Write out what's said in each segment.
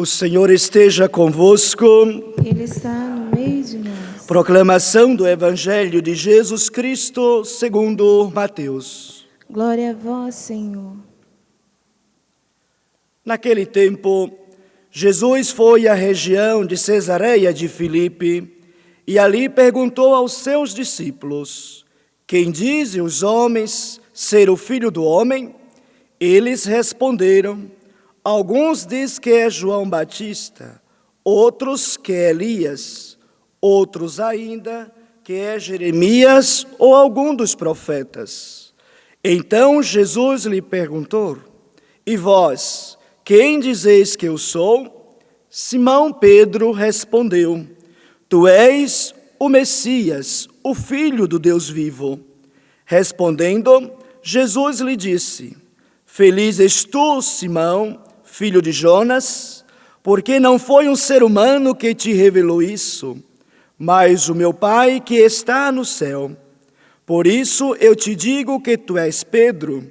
O Senhor esteja convosco. Ele está no meio de nós. Proclamação do Evangelho de Jesus Cristo segundo Mateus. Glória a vós, Senhor. Naquele tempo, Jesus foi à região de Cesareia de Filipe e ali perguntou aos seus discípulos: Quem dizem os homens ser o Filho do Homem? Eles responderam: Alguns dizem que é João Batista, outros que é Elias, outros ainda que é Jeremias ou algum dos profetas. Então Jesus lhe perguntou: E vós, quem dizeis que eu sou? Simão Pedro respondeu: Tu és o Messias, o Filho do Deus vivo. Respondendo, Jesus lhe disse: Feliz és tu, Simão, filho de Jonas, porque não foi um ser humano que te revelou isso, mas o meu Pai que está no céu. Por isso eu te digo que tu és Pedro,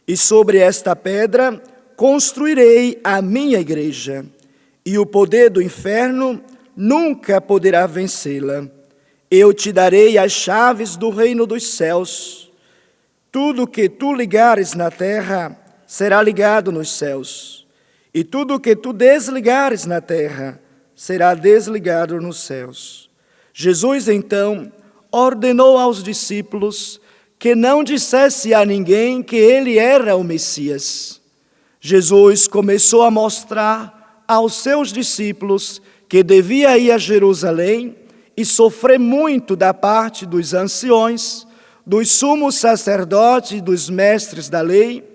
e sobre esta pedra construirei a minha igreja, e o poder do inferno nunca poderá vencê-la. Eu te darei as chaves do reino dos céus. Tudo que tu ligares na terra será ligado nos céus, e tudo que tu desligares na terra será desligado nos céus. Jesus então ordenou aos discípulos que não dissesse a ninguém que ele era o Messias. Jesus começou a mostrar aos seus discípulos que devia ir a Jerusalém e sofrer muito da parte dos anciões, dos sumos sacerdotes e dos mestres da lei,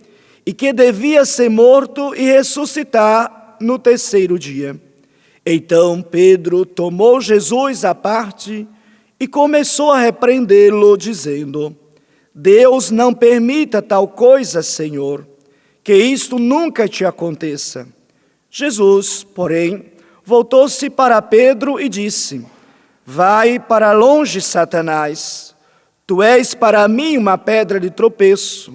e que devia ser morto e ressuscitar no terceiro dia. Então Pedro tomou Jesus à parte e começou a repreendê-lo, dizendo: Deus não permita tal coisa, Senhor, que isto nunca te aconteça. Jesus, porém, voltou-se para Pedro e disse: Vai para longe, Satanás, tu és para mim uma pedra de tropeço,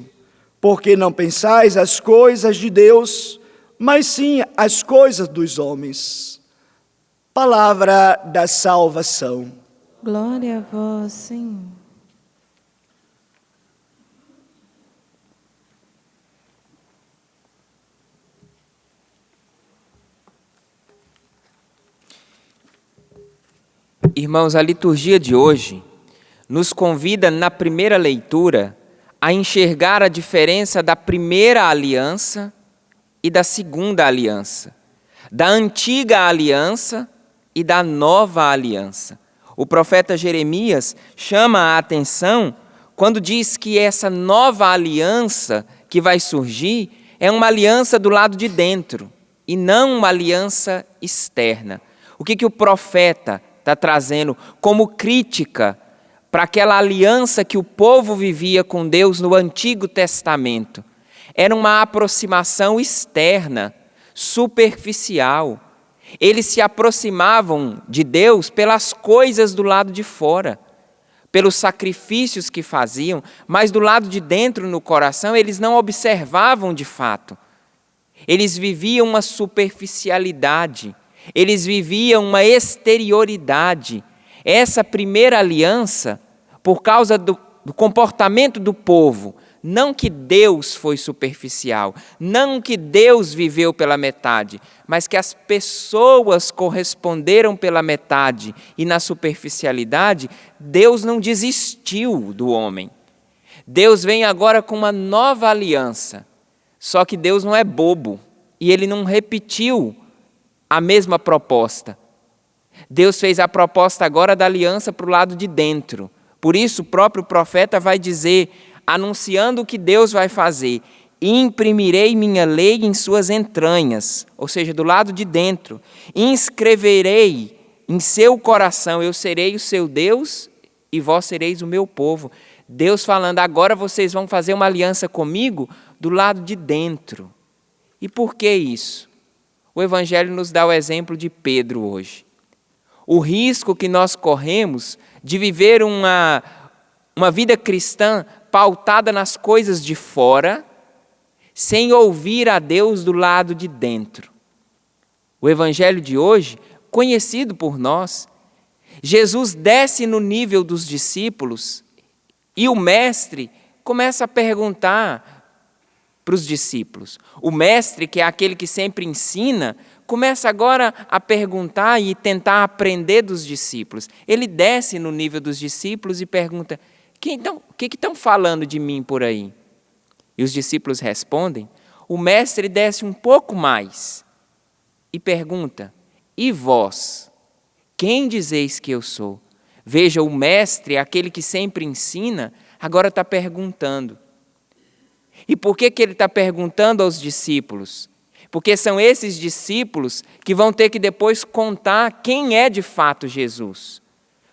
porque não pensais as coisas de Deus, mas sim as coisas dos homens. Palavra da salvação. Glória a vós, Senhor. Irmãos, a liturgia de hoje nos convida, na primeira leitura, a enxergar a diferença da primeira aliança e da segunda aliança, da antiga aliança e da nova aliança. O profeta Jeremias chama a atenção quando diz que essa nova aliança que vai surgir é uma aliança do lado de dentro e não uma aliança externa. O que o profeta está trazendo como crítica para aquela aliança que o povo vivia com Deus no Antigo Testamento? Era uma aproximação externa, superficial. Eles se aproximavam de Deus pelas coisas do lado de fora, pelos sacrifícios que faziam, mas do lado de dentro, no coração, eles não observavam de fato. Eles viviam uma superficialidade, eles viviam uma exterioridade. Essa primeira aliança, por causa do comportamento do povo, não que Deus foi superficial, não que Deus viveu pela metade, mas que as pessoas corresponderam pela metade e na superficialidade, Deus não desistiu do homem. Deus vem agora com uma nova aliança, só que Deus não é bobo e Ele não repetiu a mesma proposta. Deus fez a proposta agora da aliança para o lado de dentro. Por isso o próprio profeta vai dizer, anunciando o que Deus vai fazer: imprimirei minha lei em suas entranhas, ou seja, do lado de dentro. Inscreverei em seu coração, eu serei o seu Deus e vós sereis o meu povo. Deus falando, agora vocês vão fazer uma aliança comigo do lado de dentro. E por que isso? O Evangelho nos dá o exemplo de Pedro hoje. O risco que nós corremos de viver uma vida cristã pautada nas coisas de fora, sem ouvir a Deus do lado de dentro. O evangelho de hoje, conhecido por nós, Jesus desce no nível dos discípulos e o mestre começa a perguntar para os discípulos. O mestre, que é aquele que sempre ensina, começa agora a perguntar e tentar aprender dos discípulos. Ele desce no nível dos discípulos e pergunta: o que estão falando de mim por aí? E os discípulos respondem. O mestre desce um pouco mais e pergunta: e vós? Quem dizeis que eu sou? Veja, o mestre, aquele que sempre ensina, agora está perguntando. E por que ele está perguntando aos discípulos? Porque são esses discípulos que vão ter que depois contar quem é de fato Jesus.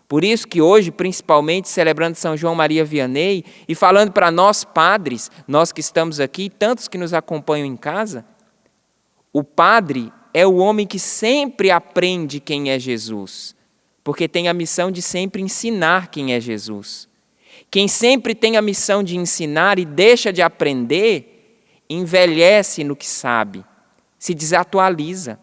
Por isso que hoje, principalmente celebrando São João Maria Vianney e falando para nós padres, nós que estamos aqui, tantos que nos acompanham em casa, o padre é o homem que sempre aprende quem é Jesus, porque tem a missão de sempre ensinar quem é Jesus. Quem sempre tem a missão de ensinar e deixa de aprender, envelhece no que sabe, se desatualiza.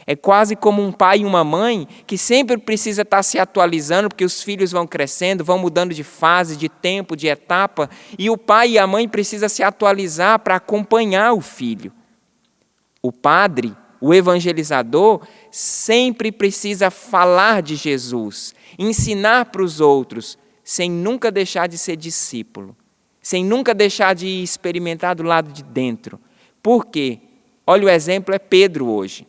É quase como um pai e uma mãe que sempre precisa estar se atualizando, porque os filhos vão crescendo, vão mudando de fase, de tempo, de etapa, e o pai e a mãe precisam se atualizar para acompanhar o filho. O padre, o evangelizador, sempre precisa falar de Jesus, ensinar para os outros, sem nunca deixar de ser discípulo, sem nunca deixar de experimentar do lado de dentro. Por quê? Olha, o exemplo é Pedro hoje.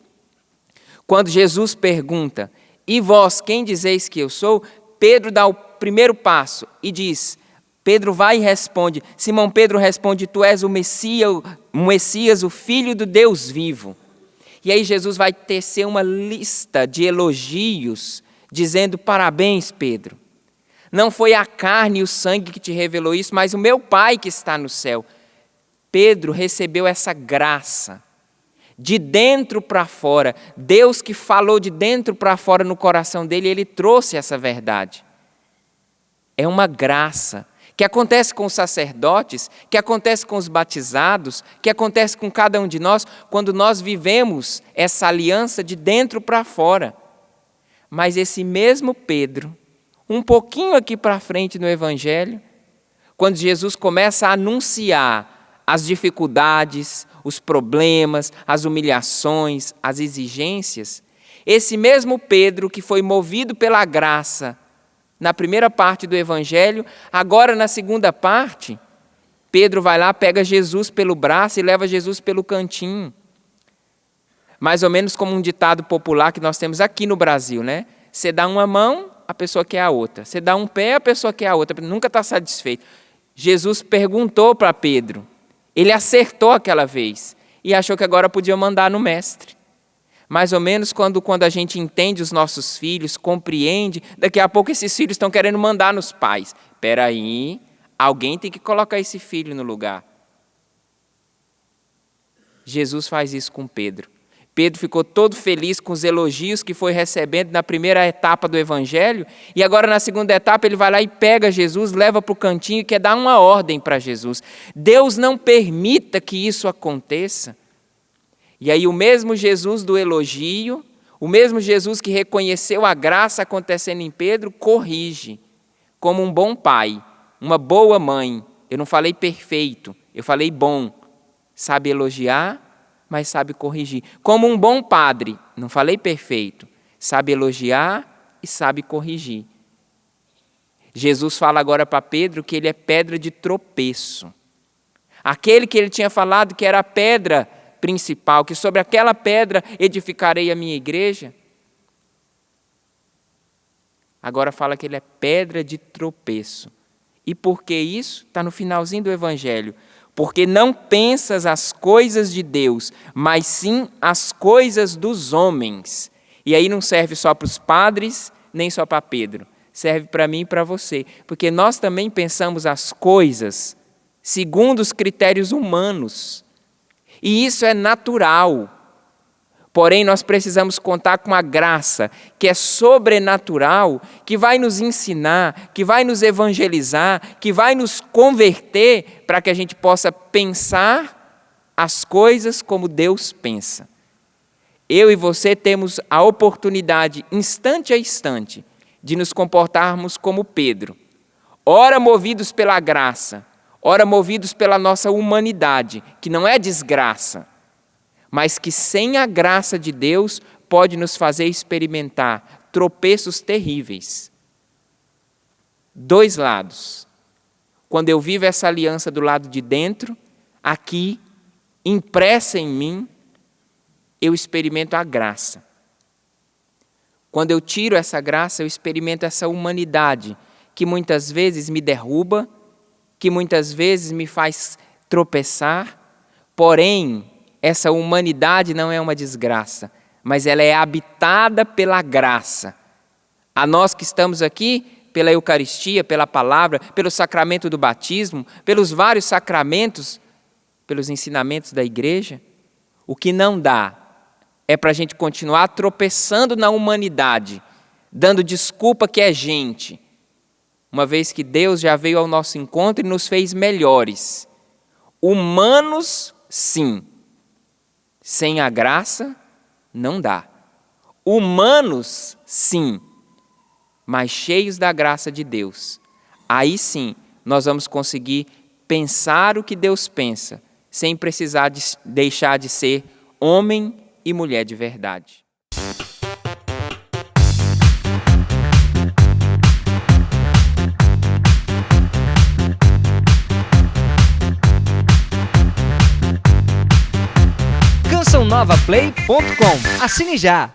Quando Jesus pergunta: e vós, quem dizeis que eu sou? Pedro dá o primeiro passo e diz, Pedro vai e responde, Simão Pedro responde: tu és o Messias, o Filho do Deus vivo. E aí Jesus vai tecer uma lista de elogios, dizendo: parabéns, Pedro. Não foi a carne e o sangue que te revelou isso, mas o meu Pai que está no céu. Pedro recebeu essa graça, de dentro para fora. Deus que falou de dentro para fora no coração dele, ele trouxe essa verdade. É uma graça que acontece com os sacerdotes, que acontece com os batizados, que acontece com cada um de nós, quando nós vivemos essa aliança de dentro para fora. Mas esse mesmo Pedro, um pouquinho aqui para frente no Evangelho, quando Jesus começa a anunciar as dificuldades, os problemas, as humilhações, as exigências, esse mesmo Pedro que foi movido pela graça na primeira parte do Evangelho, agora na segunda parte, Pedro vai lá, pega Jesus pelo braço e leva Jesus pelo cantinho. Mais ou menos como um ditado popular que nós temos aqui no Brasil, né? Você dá uma mão, a pessoa quer a outra. Você dá um pé, a pessoa quer a outra. Nunca está satisfeito. Jesus perguntou para Pedro. Ele acertou aquela vez e achou que agora podia mandar no mestre. Mais ou menos quando a gente entende os nossos filhos, compreende, daqui a pouco esses filhos estão querendo mandar nos pais. Espera aí, alguém tem que colocar esse filho no lugar. Jesus faz isso com Pedro. Pedro ficou todo feliz com os elogios que foi recebendo na primeira etapa do Evangelho, e agora na segunda etapa ele vai lá e pega Jesus, leva para o cantinho e quer dar uma ordem para Jesus. Deus não permita que isso aconteça. E aí o mesmo Jesus do elogio, o mesmo Jesus que reconheceu a graça acontecendo em Pedro, corrige, como um bom pai, uma boa mãe. Eu não falei perfeito, eu falei bom. Sabe elogiar, mas sabe corrigir. Como um bom padre, não falei perfeito, sabe elogiar e sabe corrigir. Jesus fala agora para Pedro que ele é pedra de tropeço. Aquele que ele tinha falado que era a pedra principal, que sobre aquela pedra edificarei a minha igreja, agora fala que ele é pedra de tropeço. E por que isso? Está no finalzinho do Evangelho. Porque não pensas as coisas de Deus, mas sim as coisas dos homens. E aí não serve só para os padres, nem só para Pedro. Serve para mim e para você. Porque nós também pensamos as coisas segundo os critérios humanos. E isso é natural. Porém, nós precisamos contar com a graça, que é sobrenatural, que vai nos ensinar, que vai nos evangelizar, que vai nos converter para que a gente possa pensar as coisas como Deus pensa. eu e você temos a oportunidade, instante a instante, de nos comportarmos como Pedro, ora movidos pela graça, ora movidos pela nossa humanidade, que não é desgraça, mas que sem a graça de Deus pode nos fazer experimentar tropeços terríveis. Dois lados. Quando eu vivo essa aliança do lado de dentro, aqui, impressa em mim, eu experimento a graça. Quando eu tiro essa graça, eu experimento essa humanidade, que muitas vezes me derruba, que muitas vezes me faz tropeçar, porém, essa humanidade não é uma desgraça, mas ela é habitada pela graça. A nós que estamos aqui, pela Eucaristia, pela palavra, pelo sacramento do batismo, pelos vários sacramentos, pelos ensinamentos da igreja, o que não dá é para a gente continuar tropeçando na humanidade, dando desculpa que é gente, uma vez que Deus já veio ao nosso encontro e nos fez melhores. Humanos, sim. Sem a graça, não dá. Humanos, sim. Mas cheios da graça de Deus. Aí sim, nós vamos conseguir pensar o que Deus pensa, sem precisar deixar de ser homem e mulher de verdade. CançãoNovaPlay.com. Assine já!